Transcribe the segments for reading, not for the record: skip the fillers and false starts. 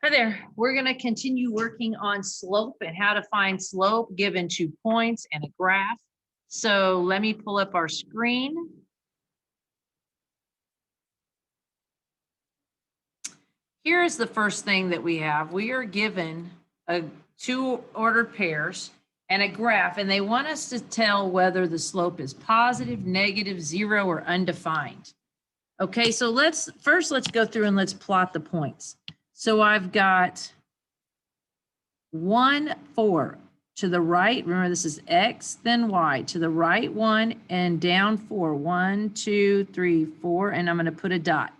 Hi there. We're going to continue working on slope and how to find slope given 2 points and a graph. So let me pull up our screen. Here is the first thing that we have. We are given two ordered pairs and a graph, and they want us to tell whether the slope is positive, negative, 0, or undefined. Okay, so let's go through and let's plot the points. So I've got 1, 4 to the right. Remember, this is X, then Y. To the right 1 and down 4. 1, 2, 3, 4, and I'm going to put a dot.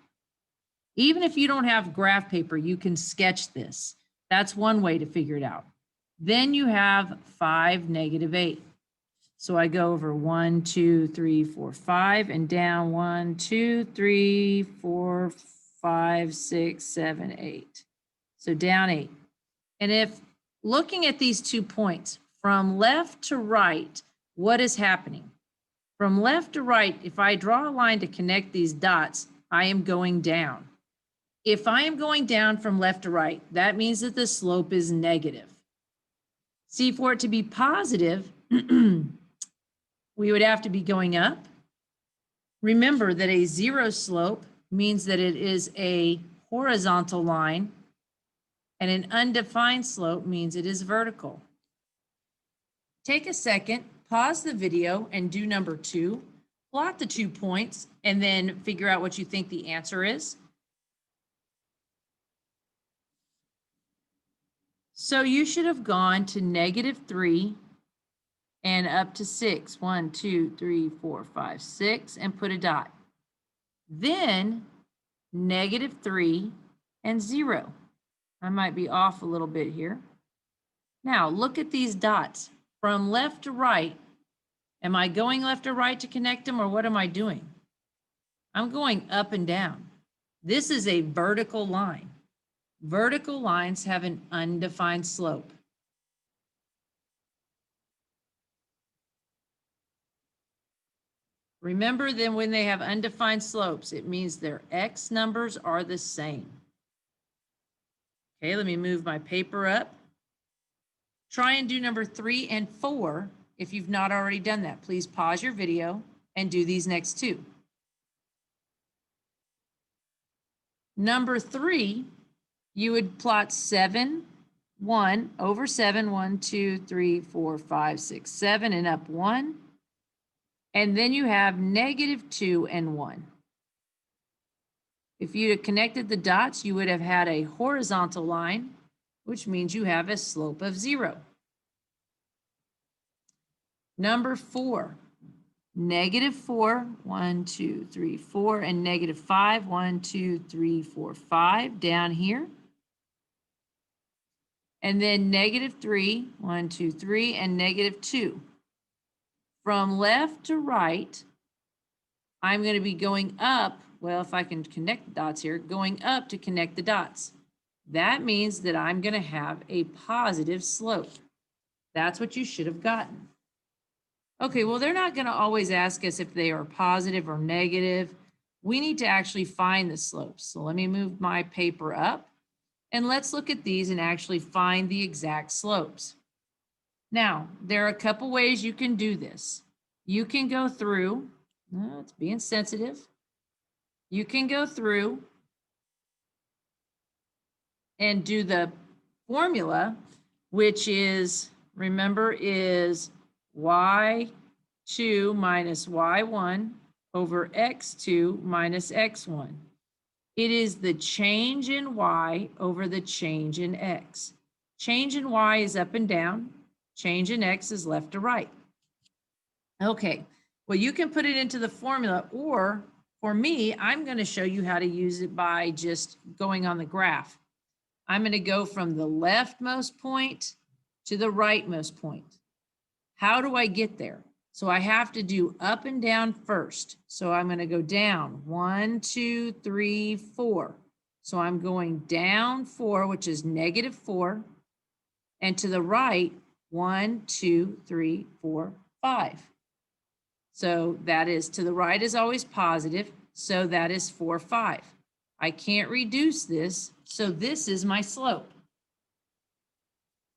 Even if you don't have graph paper, you can sketch this. That's one way to figure it out. Then you have 5, negative 8. So I go over 1, 2, 3, 4, 5, and down 1, 2, 3, 4, 5, 6, 7, 8. So down 8. And if looking at these 2 points from left to right, what is happening? From left to right, if I draw a line to connect these dots, I am going down. If I am going down from left to right, that means that the slope is negative. See, for it to be positive, we would have to be going up. Remember that a 0 slope means that it is a horizontal line, and an undefined slope means it is vertical. Take a second, pause the video, and do number 2. Plot the 2 points, and then figure out what you think the answer is. So you should have gone to negative 3 and up to 6. 1, 2, 3, 4, 5, 6, and put a dot. Then negative 3 and 0. I might be off a little bit here. Now look at these dots from left to right. Am I going left or right to connect them, or what am I doing? I'm going up and down. This is a vertical line. Vertical lines have an undefined slope. Remember, then when they have undefined slopes, it means their X numbers are the same. Okay, let me move my paper up. Try and do number 3 and 4 if you've not already done that. Please pause your video and do these next 2. Number 3, you would plot 7, 1 over 7, 1, 2, 3, 4, 5, 6, 7, and up 1. And then you have negative 2 and 1. If you had connected the dots, you would have had a horizontal line, which means you have a slope of 0. Number 4, negative 4, 1, 2, 3, 4, and negative 5, 1, 2, 3, 4, 5 down here. And then negative 3, 1, 2, 3, and negative 2. From left to right, I'm going to be going up. Well, if I can connect the dots here, going up to connect the dots. That means that I'm going to have a positive slope. That's what you should have gotten. Okay, well, they're not going to always ask us if they are positive or negative. We need to actually find the slopes. So let me move my paper up, and let's look at these and actually find the exact slopes. Now, there are a couple ways you can do this. You can go through, it's being sensitive. You can go through and do the formula, which is, remember, is y2 minus y1 over x2 minus x1. It is the change in y over the change in x. Change in y is up and down. Change in x is left to right. Okay, well, you can put it into the formula, or for me, I'm going to show you how to use it by just going on the graph. I'm going to go from the leftmost point to the rightmost point. How do I get there? So I have to do up and down first. So I'm going to go down 1, 2, 3, 4. So I'm going down 4, which is negative 4. And to the right, 1, 2, 3, 4, 5. So that is, to the right is always positive. So that is 4, 5. I can't reduce this, so this is my slope.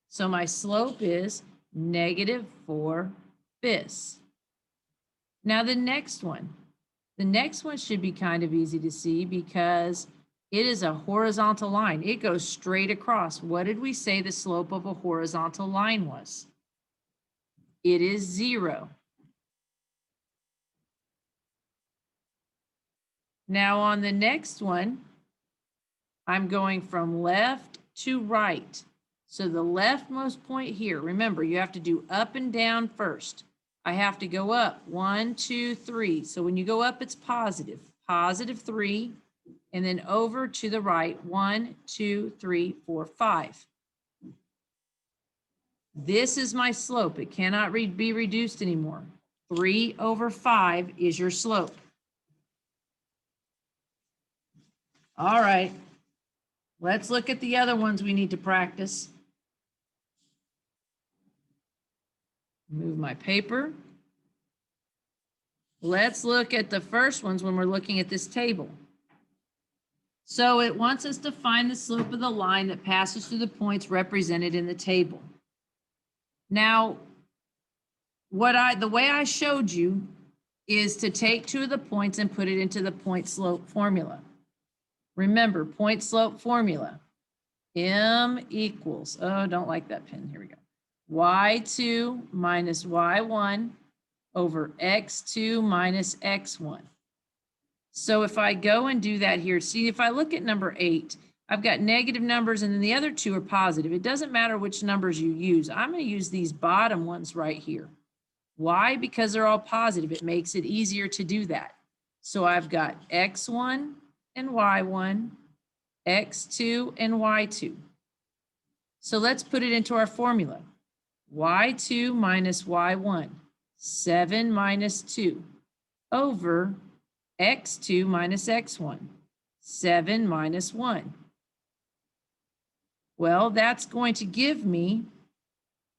So my slope is -4/5. Now the next one should be kind of easy to see because it is a horizontal line. It goes straight across. What did we say the slope of a horizontal line was? It is 0. Now on the next one, I'm going from left to right. So the leftmost point here, remember, you have to do up and down first. I have to go up 1, 2, 3. So when you go up, it's positive, +3, and then over to the right, 1, 2, 3, 4, 5. This is my slope. It cannot be reduced anymore. 3/5 is your slope. All right, let's look at the other ones we need to practice. Move my paper. Let's look at the first ones when we're looking at this table. So it wants us to find the slope of the line that passes through the points represented in the table. Now, the way I showed you is to take 2 of the points and put it into the point slope formula. Remember, point slope formula, M equals, oh, don't like that pen, here we go. Y2 minus Y1 over X2 minus X1. So if I go and do that here, see, if I look at number 8, I've got negative numbers and then the other 2 are positive. It doesn't matter which numbers you use. I'm going to use these bottom ones right here. Why? Because they're all positive. It makes it easier to do that. So I've got X1 and Y1, X2 and Y2. So let's put it into our formula. Y2 minus Y1, 7 minus 2, over X2 minus X1, 7 minus 1. Well, that's going to give me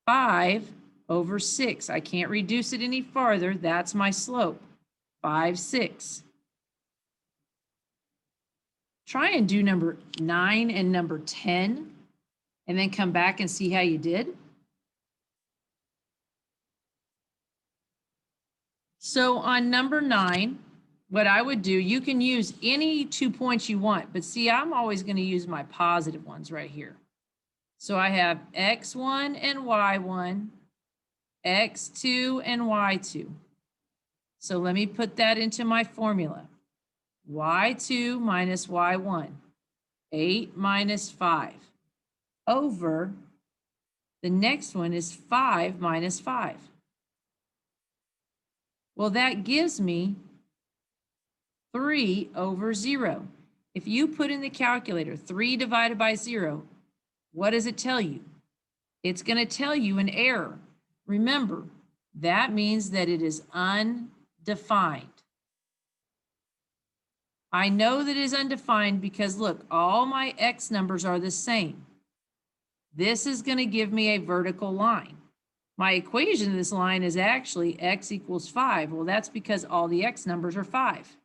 5/6. I can't reduce it any farther. That's my slope, 5/6. Try and do number 9 and number 10, and then come back and see how you did. So on number 9, what I would do, you can use any 2 points you want, but see, I'm always going to use my positive ones right here. So I have X1 and Y1, X2 and Y2. So let me put that into my formula. Y2 minus Y1, 8 minus 5, over, the next one is 5 minus 5. Well, that gives me 3/0. If you put in the calculator 3 divided by 0, what does it tell you? It's going to tell you an error. Remember, that means that it is undefined. I know that it is undefined because look, all my X numbers are the same. This is going to give me a vertical line. My equation of this line is actually X equals 5. Well, that's because all the X numbers are 5.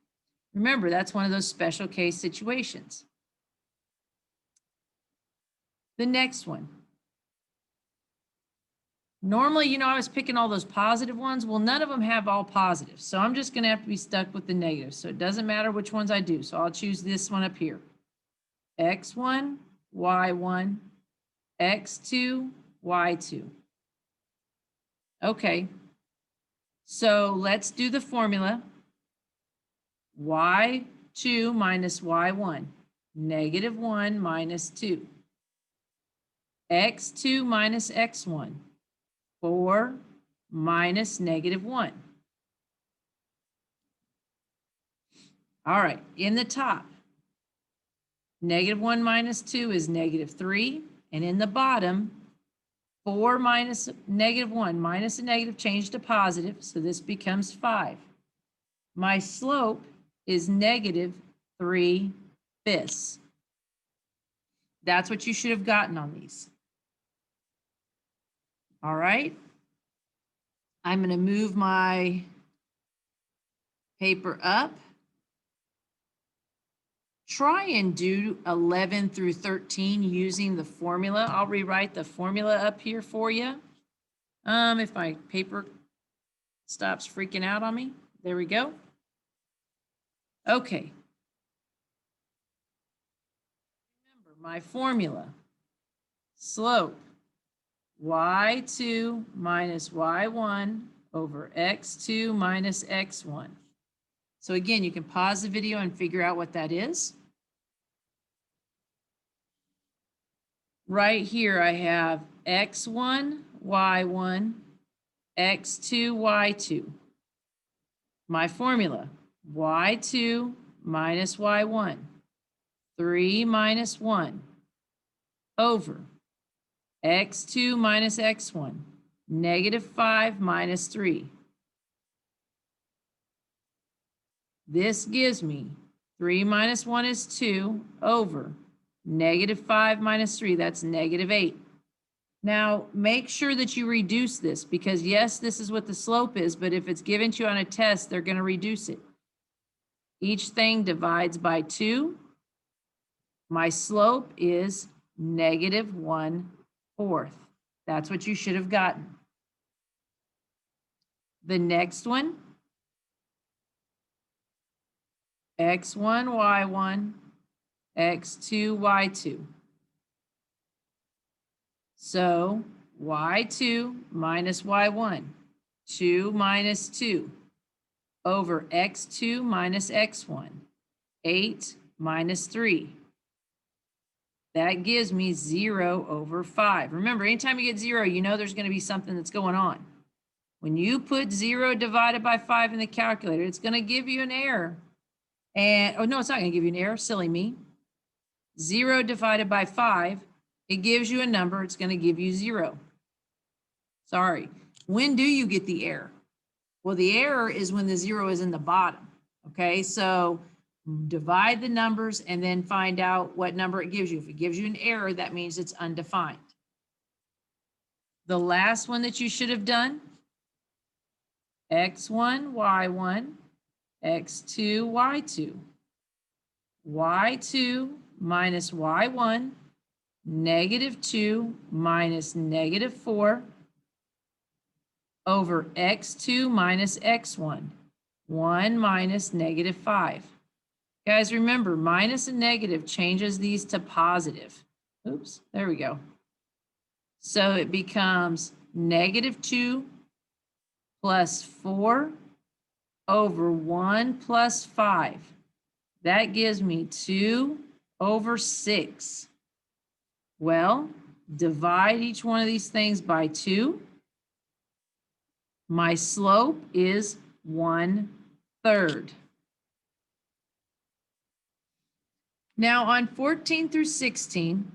Remember, that's one of those special case situations. The next one. Normally, I was picking all those positive ones. Well, none of them have all positive. So I'm just going to have to be stuck with the negatives. So it doesn't matter which ones I do. So I'll choose this one up here. X1, Y1, X2, Y2. Okay. So let's do the formula. Y2 minus Y1, -1 minus 2. X2 minus X1, 4 minus -1. All right, in the top, -1 minus 2 is -3, and in the bottom, 4 minus -1 minus a negative changed to positive, so this becomes 5. My slope is -3/5. That's what you should have gotten on these. All right. I'm going to move my paper up. Try and do 11 through 13 using the formula. I'll rewrite the formula up here for you. If my paper stops freaking out on me. There we go. Okay. Remember my formula. Slope y2 minus y1 over x2 minus x1. So again, you can pause the video and figure out what that is. Right here, I have x1, y1, x2, y2. My formula, y2 minus y1, 3 minus 1, over x2 minus x1, negative 5 minus 3. This gives me 3 minus 1 is 2 over negative 5 minus 3, that's negative 8. Now, make sure that you reduce this because, yes, this is what the slope is, but if it's given to you on a test, they're going to reduce it. Each thing divides by 2. My slope is negative 1/4. That's what you should have gotten. The next one, x1, y1, x2, y2. So y2 minus y1, 2 minus 2, over x2 minus x1, 8 minus 3. That gives me 0 over 5. Remember, anytime you get 0, you know there's going to be something that's going on. When you put 0 divided by 5 in the calculator, it's going to give you an error. And, oh, no, it's not going to give you an error. Silly me. 0 divided by 5, it gives you a number. It's going to give you 0. Sorry. When do you get the error? Well, the error is when the 0 is in the bottom. Okay, so divide the numbers and then find out what number it gives you. If it gives you an error, that means it's undefined. The last one that you should have done, x1, y1, x2, y2. y2 minus y1, negative 2 minus negative 4 over x2 minus x1, 1 minus negative 5. Guys, remember, minus and negative changes these to positive. Oops, there we go. So it becomes negative 2 plus 4 over 1 plus 5. That gives me 2 over 6. Well, divide each one of these things by 2. My slope is 1/3. Now on 14 through 16,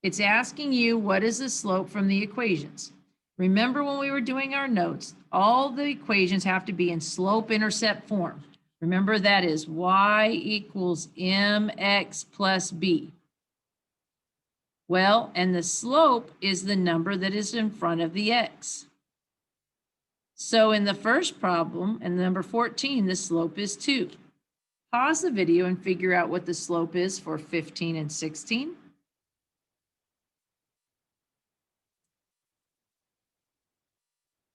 it's asking you what is the slope from the equations. Remember when we were doing our notes, all the equations have to be in slope-intercept form. Remember that is y equals mx plus b. Well, and the slope is the number that is in front of the x. So in the first problem, in number 14, the slope is 2. Pause the video and figure out what the slope is for 15 and 16.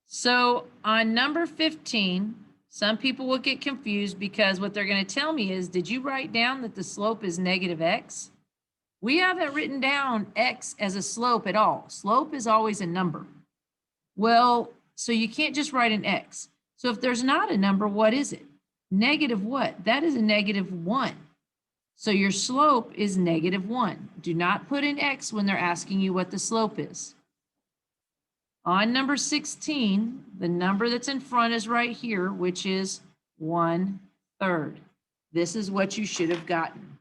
So on number 15, some people will get confused because what they're going to tell me is, did you write down that the slope is negative x? We haven't written down x as a slope at all. Slope is always a number. Well, so you can't just write an x. So if there's not a number, what is it? Negative what? That is a negative 1. So your slope is negative 1. Do not put in x when they're asking you what the slope is. On number 16, the number that's in front is right here, which is 1/3. This is what you should have gotten.